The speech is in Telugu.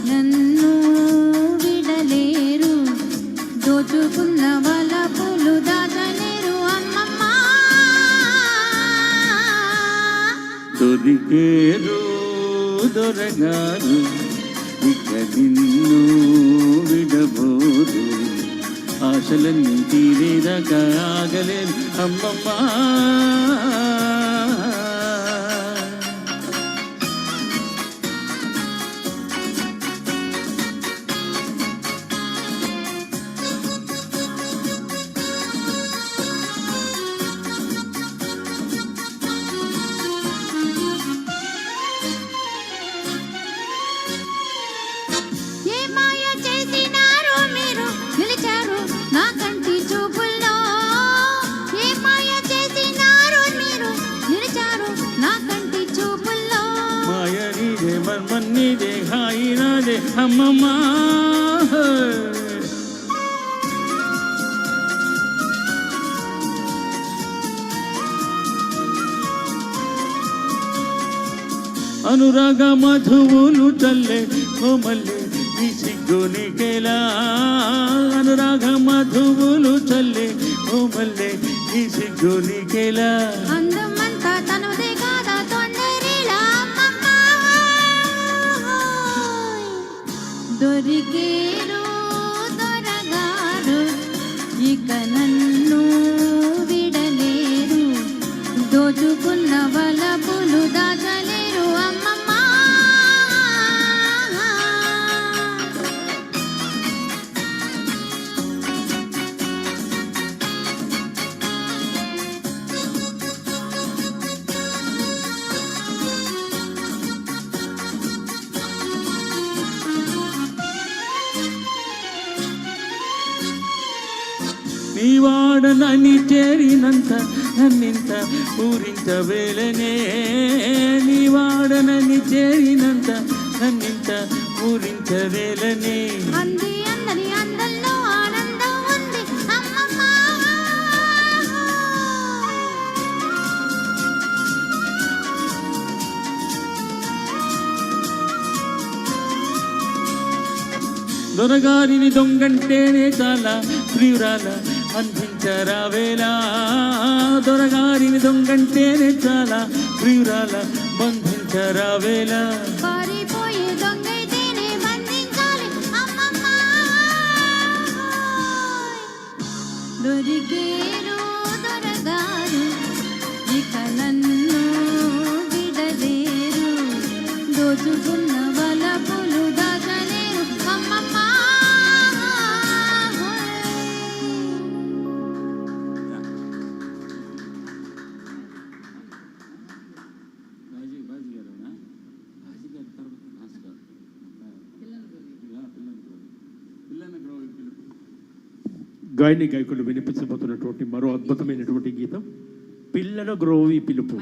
నన్ను విడలేరు, దోచుకున్న వలపులు దాచలేరు అమ్మమ్మ. దొరికేరు దొరగారు, ఇక నిన్ను విడబోరు, ఆశలన్నీ తీరేదాకా ఆగలేరు అమ్మమ్మ. మన్నిదే హాయినాదే అమ్మమ్మ. అనురాగ మధువులు చల్లే కోమల్లే నీ సిగ్గునికెలా, అనురాగ మధువులు చల్లే కోమల్లే నీ సిగ్గునికెలా. అందమంతా తనదే కాదా తొందరిలా అమ్మమ్మ. దొరికేరు దొరగారు, ఇక నన్ను విడలేరు, దోచుకున్న వలపులు దాచలేరు అమ్మమ్మ. నీవాడనని చేరినంత నన్నింత పూరించవేలనే, నీవాడనని చేరినంత నన్నింత పూరించవేలనే. అంది అందరి అందల్లో ఆనందం ఉంది అమ్మమ్మ. దొరగారిని దొంగంటేనే చాలా ప్రియురాల బంధించరావేలా, దొరగారిని దొంగంటేనే చాలా ప్రియురాల బంధించరావేలా. పారిపోయే దొంగైతేనే బంధించాలి అమ్మమ్మ. దొరికేరు దొరగారు, ఇక నన్ను విడలేరు, దోచుకున్న వలపులు దాచలేరు అమ్మమ్మ. గాయని గాయకులు వినిపించబోతున్నటువంటి మరో అద్భుతమైనటువంటి గీతం పిల్లల గ్రోవి పిలుపు.